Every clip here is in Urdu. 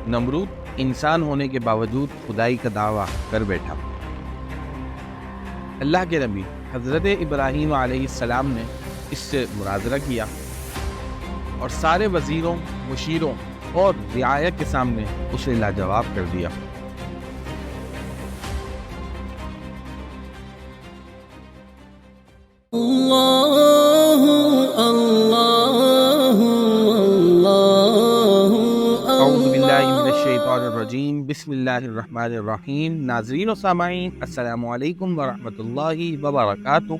نمرود انسان ہونے کے باوجود خدائی کا دعویٰ کر بیٹھا۔ اللہ کے نبی حضرت ابراہیم علیہ السلام نے اس سے مناظرہ کیا اور سارے وزیروں، مشیروں اور رعایا کے سامنے اسے لاجواب کر دیا۔ اعوذ باللہ من الشیطان الرجیم، بسم اللہ الرحمن الرحیم۔ ناظرین و سامعین، السلام علیکم ورحمۃ اللہ وبرکاتہ۔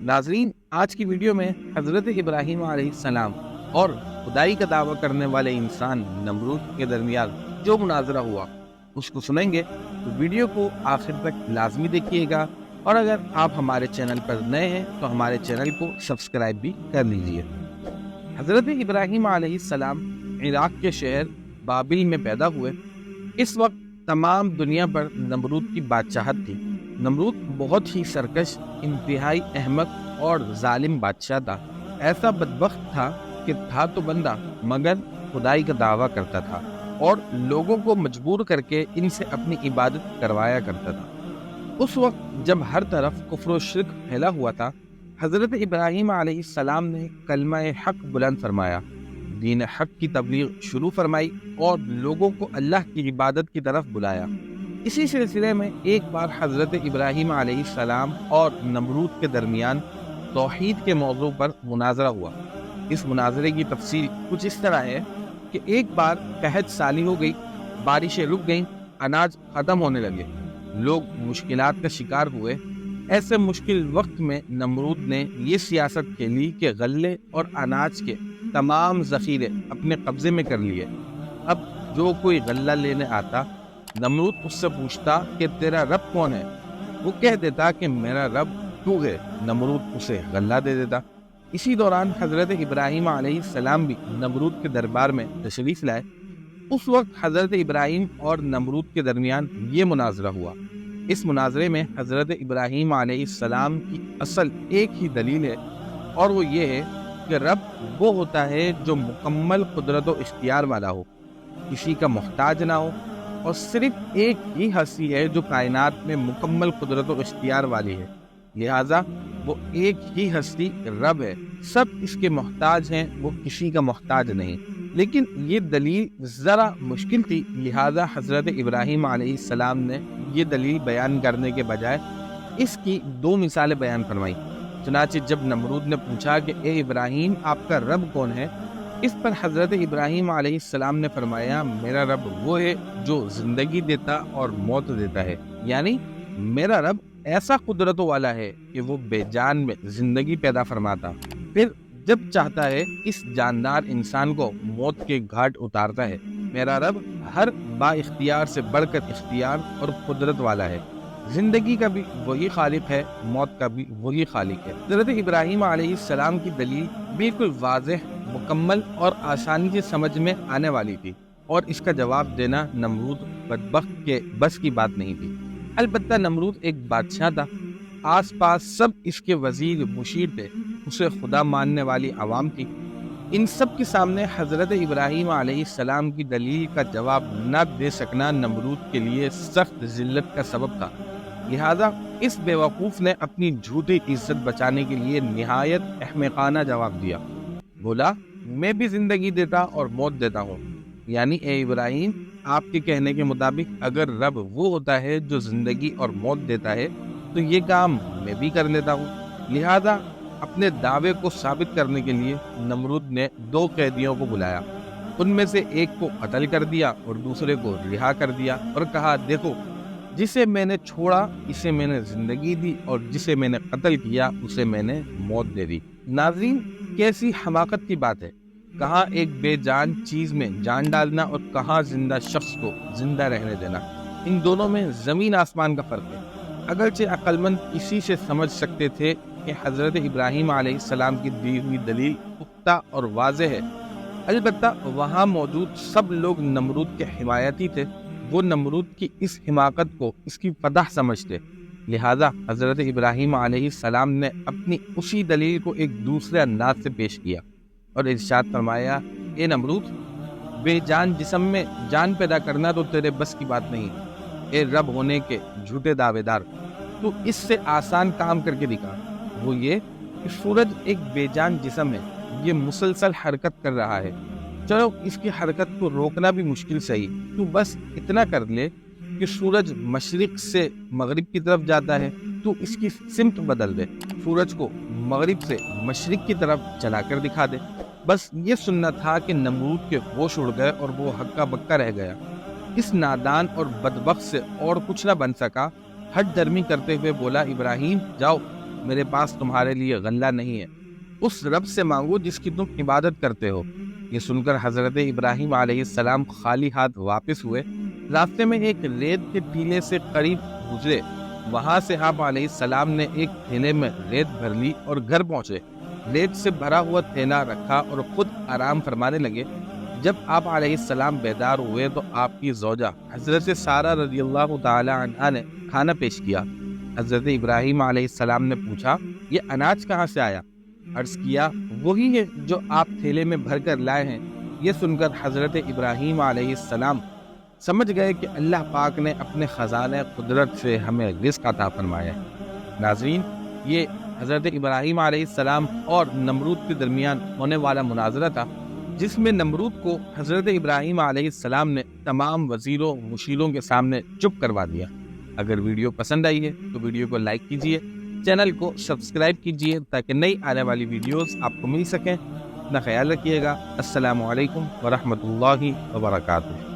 ناظرین، آج کی ویڈیو میں حضرت ابراہیم علیہ السلام اور خدائی کا دعویٰ کرنے والے انسان نمرود کے درمیان جو مناظرہ ہوا اس کو سنیں گے، تو ویڈیو کو آخر تک لازمی دیکھیے گا، اور اگر آپ ہمارے چینل پر نئے ہیں تو ہمارے چینل کو سبسکرائب بھی کر لیجئے۔ حضرت ابراہیم علیہ السلام عراق کے شہر بابل میں پیدا ہوئے۔ اس وقت تمام دنیا پر نمرود کی بادشاہت تھی۔ نمرود بہت ہی سرکش، انتہائی احمق اور ظالم بادشاہ تھا۔ ایسا بدبخت تھا کہ تھا تو بندہ مگر خدائی کا دعویٰ کرتا تھا اور لوگوں کو مجبور کر کے ان سے اپنی عبادت کروایا کرتا تھا۔ اس وقت جب ہر طرف کفر و شرک پھیلا ہوا تھا، حضرت ابراہیم علیہ السلام نے کلمہ حق بلند فرمایا، دین حق کی تبلیغ شروع فرمائی اور لوگوں کو اللہ کی عبادت کی طرف بلایا۔ اسی سلسلے میں ایک بار حضرت ابراہیم علیہ السلام اور نمرود کے درمیان توحید کے موضوع پر مناظرہ ہوا۔ اس مناظرے کی تفصیل کچھ اس طرح ہے کہ ایک بار قحط سالی ہو گئی، بارشیں رک گئیں، اناج ختم ہونے لگے، لوگ مشکلات کا شکار ہوئے۔ ایسے مشکل وقت میں نمرود نے یہ سیاست کھیلی کہ غلے اور اناج کے تمام ذخیرے اپنے قبضے میں کر لیے۔ اب جو کوئی غلہ لینے آتا، نمرود اس سے پوچھتا کہ تیرا رب کون ہے؟ وہ کہہ دیتا کہ میرا رب تو ہے۔ نمرود اسے غلہ دے دیتا۔ اسی دوران حضرت ابراہیم علیہ السلام بھی نمرود کے دربار میں تشریف لائے۔ اس وقت حضرت ابراہیم اور نمرود کے درمیان یہ مناظرہ ہوا۔ اس مناظرے میں حضرت ابراہیم علیہ السلام کی اصل ایک ہی دلیل ہے، اور وہ یہ ہے کہ رب وہ ہوتا ہے جو مکمل قدرت و اختیار والا ہو، کسی کا محتاج نہ ہو، اور صرف ایک ہی ہستی ہے جو کائنات میں مکمل قدرت و اختیار والی ہے، لہٰذا وہ ایک ہی ہستی رب ہے۔ سب اس کے محتاج ہیں، وہ کسی کا محتاج نہیں۔ لیکن یہ دلیل ذرا مشکل تھی، لہٰذا حضرت ابراہیم علیہ السلام نے یہ دلیل بیان کرنے کے بجائے اس کی دو مثالیں بیان فرمائیں۔ چنانچہ جب نمرود نے پوچھا کہ اے ابراہیم، آپ کا رب کون ہے؟ اس پر حضرت ابراہیم علیہ السلام نے فرمایا، میرا رب وہ ہے جو زندگی دیتا اور موت دیتا ہے، یعنی میرا رب ایسا قدرت والا ہے کہ وہ بے جان میں زندگی پیدا فرماتا، پھر جب چاہتا ہے اس جاندار انسان کو موت کے گھاٹ اتارتا ہے۔ میرا رب ہر با اختیار سے بڑھ کر اختیار اور قدرت والا ہے، زندگی کا بھی وہی خالق ہے، موت کا بھی وہی خالق ہے۔ حضرت ابراہیم علیہ السلام کی دلیل بالکل واضح، مکمل اور آسانی سے سمجھ میں آنے والی تھی، اور اس کا جواب دینا نمرود بدبخت کے بس کی بات نہیں تھی۔ البتہ نمرود ایک بادشاہ تھا، آس پاس سب اس کے وزیر مشیر تھے، اسے خدا ماننے والی عوام تھی۔ ان سب کے سامنے حضرت ابراہیم علیہ السلام کی دلیل کا جواب نہ دے سکنا نمرود کے لیے سخت ذلت کا سبب تھا، لہذا اس بیوقوف نے اپنی جھوٹی عزت بچانے کے لیے نہایت احمقانہ جواب دیا۔ بولا، میں بھی زندگی دیتا اور موت دیتا ہوں، یعنی اے ابراہیم، آپ کے کہنے کے مطابق اگر رب وہ ہوتا ہے جو زندگی اور موت دیتا ہے تو یہ کام میں بھی کر لیتا ہوں۔ لہذا اپنے دعوے کو ثابت کرنے کے لیے نمرود نے دو قیدیوں کو بلایا، ان میں سے ایک کو قتل کر دیا اور دوسرے کو رہا کر دیا، اور کہا، دیکھو، جسے میں نے چھوڑا اسے میں نے زندگی دی، اور جسے میں نے قتل کیا اسے میں نے موت دے دی۔ ناظرین، کیسی حماقت کی بات ہے! کہاں ایک بے جان چیز میں جان ڈالنا اور کہاں زندہ شخص کو زندہ رہنے دینا، ان دونوں میں زمین آسمان کا فرق ہے۔ اگرچہ عقل مند اسی سے سمجھ سکتے تھے کہ حضرت ابراہیم علیہ السلام کی دی ہوئی دلیل پختہ اور واضح ہے، البتہ وہاں موجود سب لوگ نمرود کے حمایتی تھے، وہ نمرود کی اس حماقت کو اس کی فضح سمجھتے، لہذا حضرت ابراہیم علیہ السلام نے اپنی اسی دلیل کو ایک دوسرے انداز سے پیش کیا اور ارشاد فرمایا، اے نمرود، بے جان جسم میں جان پیدا کرنا تو تیرے بس کی بات نہیں، اے رب ہونے کے جھوٹے دعوے دار، تو اس سے آسان کام کر کے دکھا، وہ یہ کہ سورج ایک بے جان جسم ہے، یہ مسلسل حرکت کر رہا ہے، چلو اس کی حرکت کو روکنا بھی مشکل صحیح، تو بس اتنا کر لے کہ سورج مشرق سے مغرب کی طرف جاتا ہے تو اس کی سمت بدل دے، سورج کو مغرب سے مشرق کی طرف چلا کر دکھا دے۔ بس یہ سننا تھا کہ نمرود کے ہوش اڑ گئے اور وہ ہکا بکا رہ گیا، اس نادان اور بدبخت سے اور کچھ نہ بن سکا، ہٹ درمی کرتے ہوئے بولا، ابراہیم جاؤ، میرے پاس تمہارے لیے غلہ نہیں ہے، اس رب سے مانگو جس کی تم عبادت کرتے ہو۔ یہ سن کر حضرت ابراہیم علیہ السلام خالی ہاتھ واپس ہوئے، راستے میں ایک ریت کے ٹیلے سے قریب گزرے، وہاں سے آپ علیہ السلام نے ایک تھیلے میں ریت بھر لی اور گھر پہنچے، ریت سے بھرا ہوا تھیلا رکھا اور خود آرام فرمانے لگے۔ جب آپ علیہ السلام بیدار ہوئے تو آپ کی زوجہ حضرت سارہ رضی اللہ تعالی عنہا نے کھانا پیش کیا۔ حضرت ابراہیم علیہ السلام نے پوچھا، یہ اناج کہاں سے آیا؟ عرض کیا، وہی ہے جو آپ تھیلے میں بھر کر لائے ہیں۔ یہ سن کر حضرت ابراہیم علیہ السلام سمجھ گئے کہ اللہ پاک نے اپنے خزانہ قدرت سے ہمیں رزق عطا فرمایا ہے۔ ناظرین، یہ حضرت ابراہیم علیہ السلام اور نمرود کے درمیان ہونے والا مناظرہ تھا، جس میں نمرود کو حضرت ابراہیم علیہ السلام نے تمام وزیروں مشیروں کے سامنے چپ کروا دیا۔ اگر ویڈیو پسند آئی ہے تو ویڈیو کو لائک کیجیے، چینل کو سبسکرائب کیجیے تاکہ نئی آنے والی ویڈیوز آپ کو مل سکیں۔ اپنا خیال رکھیے گا۔ السلام علیکم ورحمۃ اللہ وبرکاتہ۔